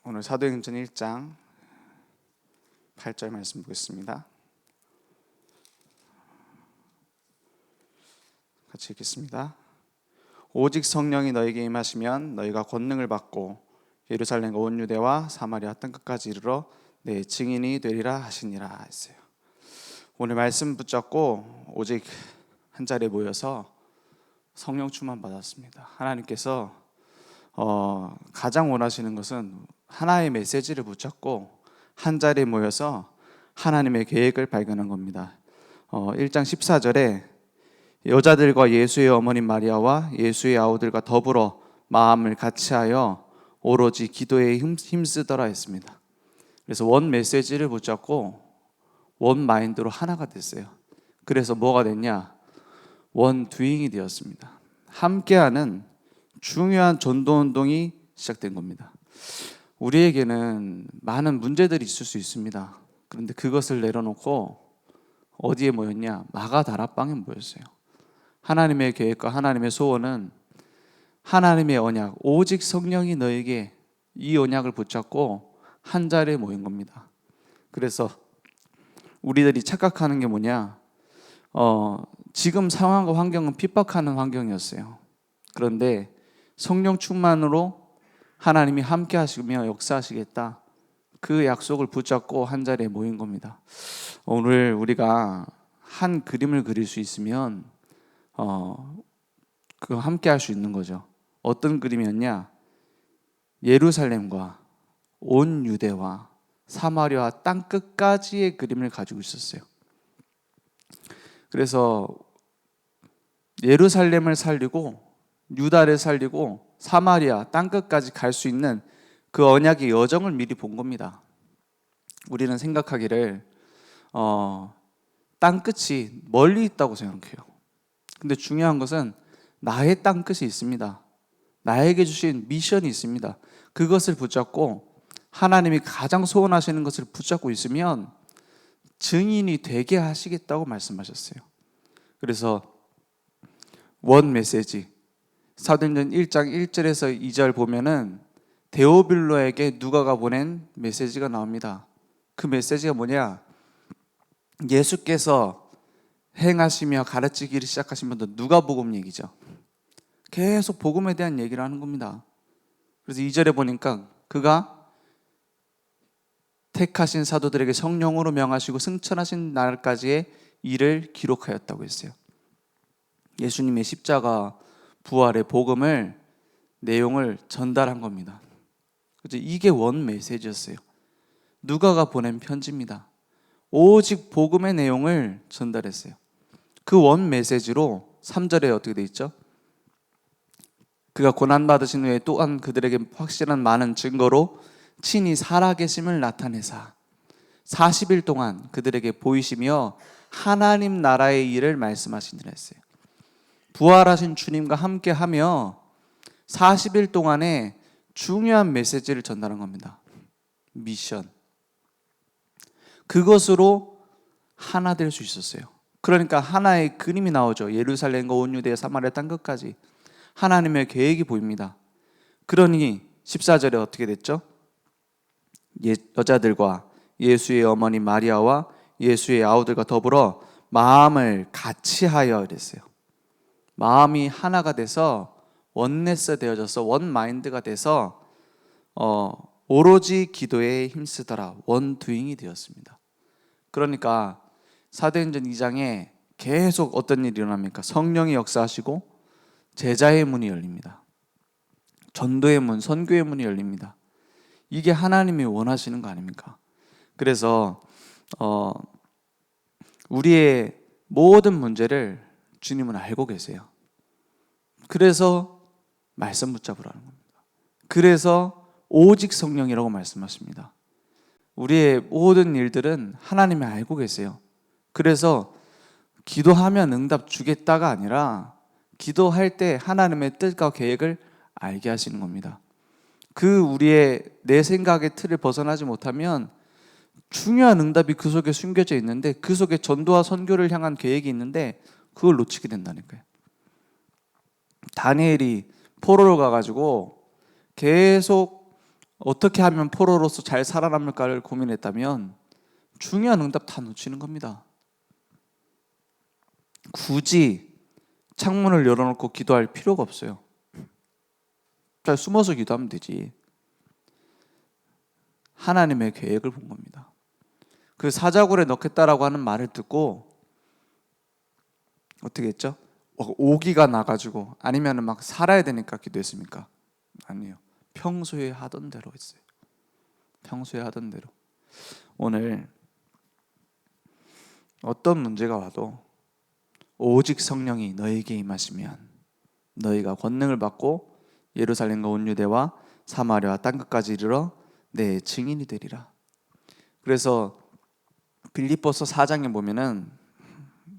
오늘 사도행전 1장 8절 말씀 보겠습니다. 같이 읽겠습니다. 오직 성령이 너에게 임하시면 너희가 권능을 받고 예루살렘과 온 유대와 사마리아 땅끝까지 이르러 내 증인이 되리라 하시니라 했어요. 오늘 말씀 붙잡고 오직 한 자리에 모여서 성령 충만 받았습니다. 하나님께서 가장 원하시는 것은 하나의 메시지를 붙잡고 한 자리에 모여서 하나님의 계획을 발견한 겁니다. 1장 14절에 여자들과 예수의 어머니 마리아와 예수의 아우들과 더불어 마음을 같이하여 오로지 기도에 힘쓰더라 했습니다. 그래서 원 메시지를 붙잡고 원 마인드로 하나가 됐어요. 그래서 뭐가 됐냐? 원 두잉이 되었습니다. 함께하는 중요한 전도운동이 시작된 겁니다. 우리에게는 많은 문제들이 있을 수 있습니다. 그런데 그것을 내려놓고 어디에 모였냐? 마가다락방에 모였어요. 하나님의 계획과 하나님의 소원은 하나님의 언약, 오직 성령이 너에게 이 언약을 붙잡고 한 자리에 모인 겁니다. 그래서 우리들이 착각하는 게 뭐냐? 지금 상황과 환경은 핍박하는 환경이었어요. 그런데 성령 충만으로 하나님이 함께 하시며 역사하시겠다, 그 약속을 붙잡고 한 자리에 모인 겁니다. 오늘 우리가 한 그림을 그릴 수 있으면 그 함께 할 수 있는 거죠. 어떤 그림이었냐? 예루살렘과 온 유대와 사마리아 땅끝까지의 그림을 가지고 있었어요. 그래서 예루살렘을 살리고 유다를 살리고 사마리아 땅끝까지 갈 수 있는 그 언약의 여정을 미리 본 겁니다. 우리는 생각하기를 땅끝이 멀리 있다고 생각해요. 근데 중요한 것은 나의 땅끝이 있습니다. 나에게 주신 미션이 있습니다. 그것을 붙잡고 하나님이 가장 소원하시는 것을 붙잡고 있으면 증인이 되게 하시겠다고 말씀하셨어요. 그래서 원 메시지, 사도행전 1장 1절에서 2절 보면은 데오빌로에게 누가가 보낸 메시지가 나옵니다. 그 메시지가 뭐냐? 예수께서 행하시며 가르치기를 시작하신 분도 누가복음 얘기죠. 계속 복음에 대한 얘기를 하는 겁니다. 그래서 2절에 보니까 그가 택하신 사도들에게 성령으로 명하시고 승천하신 날까지의 일을 기록하였다고 했어요. 예수님의 십자가 부활의 복음을, 내용을 전달한 겁니다. 그래서 이게 원 메시지였어요. 누가가 보낸 편지입니다. 오직 복음의 내용을 전달했어요. 그 원 메시지로 3절에 어떻게 돼 있죠? 그가 고난받으신 후에 또한 그들에게 확실한 많은 증거로 친히 살아계심을 나타내사 40일 동안 그들에게 보이시며 하나님 나라의 일을 말씀하시니라 했어요. 부활하신 주님과 함께하며 40일 동안에 중요한 메시지를 전달한 겁니다. 미션. 그것으로 하나 될 수 있었어요. 그러니까 하나의 그림이 나오죠. 예루살렘과 온 유대 사마리아 땅끝까지 하나님의 계획이 보입니다. 그러니 14절에 어떻게 됐죠? 여자들과 예수의 어머니 마리아와 예수의 아우들과 더불어 마음을 같이 하여 이랬어요. 마음이 하나가 돼서 원네스 되어져서 원 마인드가 돼서 오로지 기도에 힘쓰더라, 원 두잉이 되었습니다. 그러니까 사도행전 2장에 계속 어떤 일이 일어납니까? 성령이 역사하시고 제자의 문이 열립니다. 전도의 문, 선교의 문이 열립니다. 이게 하나님이 원하시는 거 아닙니까? 그래서 우리의 모든 문제를 주님은 알고 계세요. 그래서 말씀 붙잡으라는 겁니다. 그래서 오직 성령이라고 말씀하십니다. 우리의 모든 일들은 하나님이 알고 계세요. 그래서 기도하면 응답 주겠다가 아니라 기도할 때 하나님의 뜻과 계획을 알게 하시는 겁니다. 우리의 내 생각의 틀을 벗어나지 못하면 중요한 응답이 그 속에 숨겨져 있는데, 그 속에 전도와 선교를 향한 계획이 있는데 그걸 놓치게 된다니까요. 다니엘이 포로로 가가지고 계속 어떻게 하면 포로로서 잘 살아남을까를 고민했다면 중요한 응답 다 놓치는 겁니다. 굳이 창문을 열어놓고 기도할 필요가 없어요. 잘 숨어서 기도하면 되지. 하나님의 계획을 본 겁니다. 그 사자굴에 넣겠다라고 하는 말을 듣고 어떻게 했죠? 오기가 나가지고 아니면 막 살아야 되니까 기도했습니까? 아니요. 평소에 하던 대로 했어요. 평소에 하던 대로. 오늘 어떤 문제가 와도 오직 성령이 너에게 임하시면 너희가 권능을 받고 예루살렘과 온 유대와 사마리아와 땅 끝까지 이르러 내 증인이 되리라. 그래서 빌립보서 4장에 보면은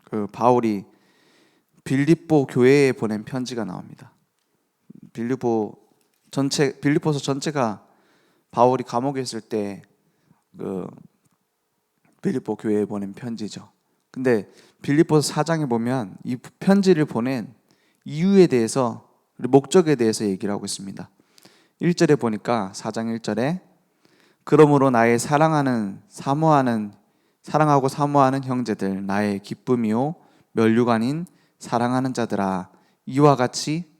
그 바울이 빌립보 교회에 보낸 편지가 나옵니다. 빌립보서 전체가 바울이 감옥에 있을 때 그 빌립보 교회에 보낸 편지죠. 근데 빌립보서 4장에 보면 이 편지를 보낸 이유에 대해서, 목적에 대해서 얘기를 하고 있습니다. 1절에 보니까 4장 1절에 그러므로 나의 사랑하고 사모하는 형제들, 나의 기쁨이요 멸류관 아닌 사랑하는 자들아, 이와 같이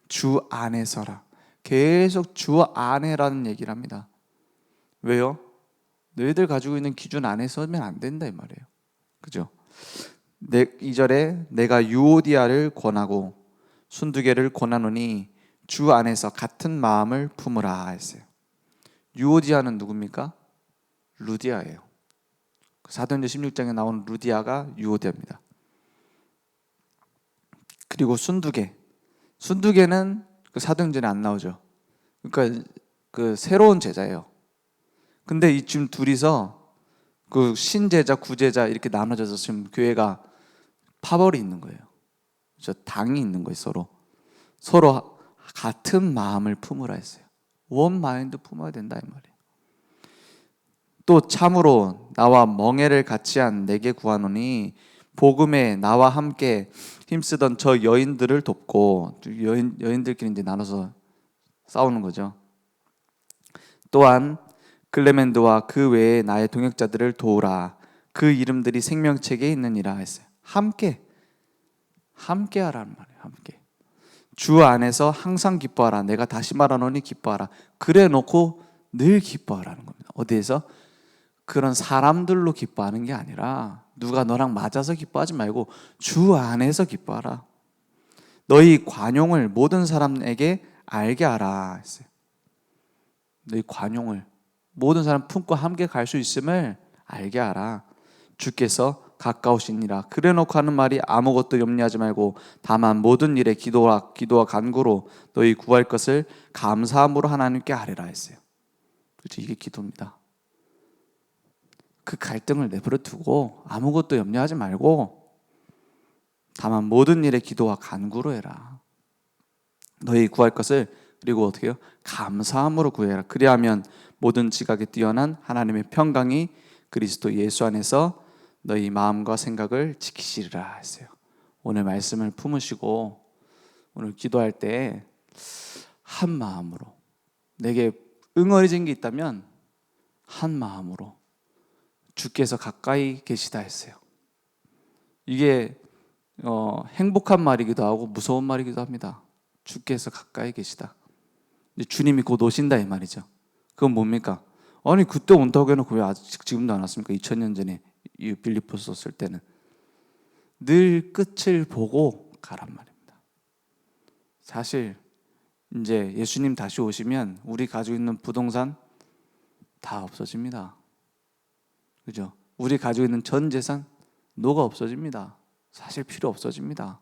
주 안에 서라. 계속 주 안에라는 얘기를 합니다. 왜요? 너희들 가지고 있는 기준 안에 서면 안 된다 이 말이에요. 그죠? 2절에 내가 유오디아를 권하고 순두개를 권하노니 주 안에서 같은 마음을 품으라 했어요. 유오디아는 누굽니까? 루디아예요. 사도행전 16장에 나오는 루디아가 유오디아입니다. 그리고 순두개는 그 사도행전에 안 나오죠. 그러니까 그 새로운 제자예요. 근데 이 지금 둘이서 그 신제자, 구제자 이렇게 나눠져서 지금 교회가 파벌이 있는 거예요. 저 당이 있는 거예요. 서로 같은 마음을 품으라 했어요. 원 마인드 품어야 된다 이 말이에요. 또 참으로 나와 멍에를 같이 한 내게 구하노니 복음에 나와 함께 힘쓰던 저 여인들을 돕고, 여인들끼리 이제 나눠서 싸우는 거죠. 또한 클레멘드와 그 외에 나의 동역자들을 도우라. 그 이름들이 생명책에 있느니라 했어요. 함께 하라는 말이에요. 함께. 주 안에서 항상 기뻐하라. 내가 다시 말하노니 기뻐하라. 그래 놓고 늘 기뻐하라는 겁니다. 어디에서? 그런 사람들로 기뻐하는 게 아니라 누가 너랑 맞아서 기뻐하지 말고 주 안에서 기뻐하라. 너희 관용을 모든 사람에게 알게 하라 했어요. 너희 관용을 모든 사람 품고 함께 갈 수 있음을 알게 하라. 주께서 가까우시니라. 그래 놓고 하는 말이 아무것도 염려하지 말고 다만 모든 일에 기도와 간구로 너희 구할 것을 감사함으로 하나님께 아뢰라 했어요. 그렇죠? 이게 기도입니다. 그 갈등을 내버려 두고 아무것도 염려하지 말고 다만 모든 일에 기도와 간구로 해라. 너희 구할 것을 그리고 어떻게 해요? 감사함으로 구해라. 그리하면 모든 지각에 뛰어난 하나님의 평강이 그리스도 예수 안에서 너희 마음과 생각을 지키시리라 했어요. 오늘 말씀을 품으시고 오늘 기도할 때 한 마음으로, 내게 응어리진 게 있다면 한 마음으로 주께서 가까이 계시다 했어요. 이게 행복한 말이기도 하고 무서운 말이기도 합니다. 주께서 가까이 계시다. 주님이 곧 오신다 이 말이죠. 그건 뭡니까? 아니 그때 온다고 해놓고 왜 아직 지금도 안 왔습니까? 2000년 전에 이 빌립보서 쓸 때는 늘 끝을 보고 가란 말입니다. 사실 이제 예수님 다시 오시면 우리 가지고 있는 부동산 다 없어집니다. 그죠? 우리 가지고 있는 전 재산 노가 없어집니다. 사실 필요 없어집니다.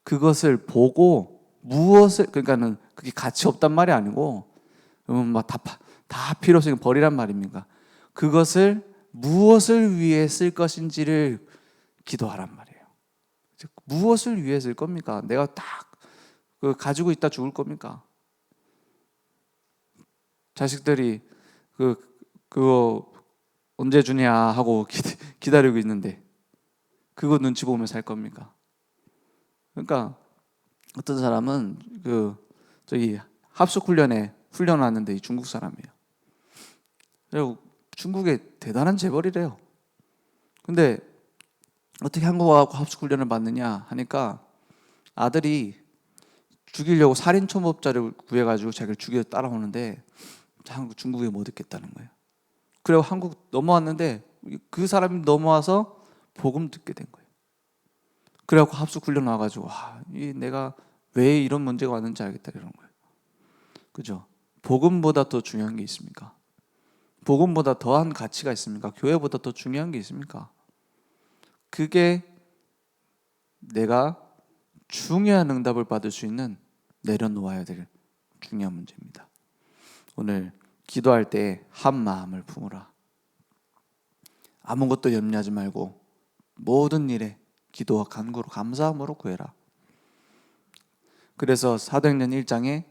그것을 보고 그러니까는 그게 가치 없단 말이 아니고 막 다 필요 없으니까 버리란 말입니까? 그것을 무엇을 위해 쓸 것인지를 기도하란 말이에요. 무엇을 위해 쓸 겁니까? 내가 딱 가지고 있다 죽을 겁니까? 자식들이 그거 언제 주냐 하고 기다리고 있는데 그거 눈치 보면 살 겁니까? 그러니까 어떤 사람은 저기 합숙 훈련에 훈련 왔는데 이 중국 사람이에요. 그리고 중국에 대단한 재벌이래요. 근데 어떻게 한국하고 합숙 훈련을 받느냐 하니까 아들이 죽이려고 살인 초법자를 구해가지고 자기를 죽여 따라오는데 중국에 못 있겠다는 거예요. 그리고 한국 넘어왔는데 그 사람이 넘어와서 복음 듣게 된 거예요. 그래갖고 합숙 훈련 와가지고 내가 왜 이런 문제가 왔는지 알겠다 이런 거예요. 그죠? 복음보다 더 중요한 게 있습니까? 복음보다 더한 가치가 있습니까? 교회보다 더 중요한 게 있습니까? 그게 내가 중요한 응답을 받을 수 있는 내려놓아야 될 중요한 문제입니다. 오늘 기도할 때 한 마음을 품으라. 아무것도 염려하지 말고 모든 일에 기도와 간구로 감사함으로 구해라. 그래서 사도행전 1장에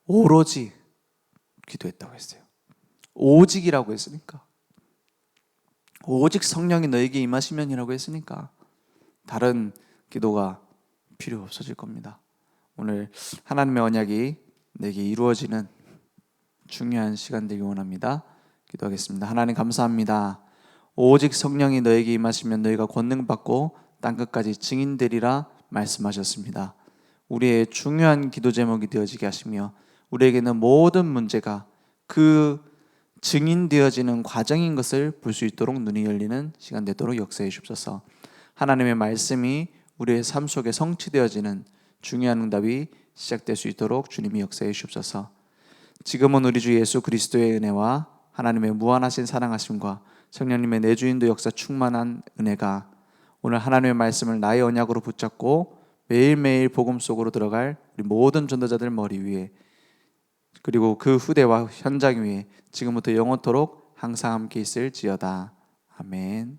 오로지 기도했다고 했어요. 오직이라고 했으니까, 오직 성령이 너에게 임하시면이라고 했으니까 다른 기도가 필요 없어질 겁니다. 오늘 하나님의 언약이 내게 이루어지는 중요한 시간 되기 원합니다. 기도하겠습니다. 하나님 감사합니다. 오직 성령이 너에게 임하시면 너희가 권능 받고 땅끝까지 증인되리라 말씀하셨습니다. 우리의 중요한 기도 제목이 되어지게 하시며 우리에게는 모든 문제가 그 증인되어지는 과정인 것을 볼 수 있도록 눈이 열리는 시간 되도록 역사해 주옵소서. 하나님의 말씀이 우리의 삶 속에 성취되어지는 중요한 응답이 시작될 수 있도록 주님이 역사해 주옵소서. 지금은 우리 주 예수 그리스도의 은혜와 하나님의 무한하신 사랑하심과 성령님의 내주인도 역사 충만한 은혜가 오늘 하나님의 말씀을 나의 언약으로 붙잡고 매일매일 복음 속으로 들어갈 우리 모든 전도자들 머리 위에 그리고 그 후대와 현장 위에 지금부터 영원토록 항상 함께 있을지어다. 아멘.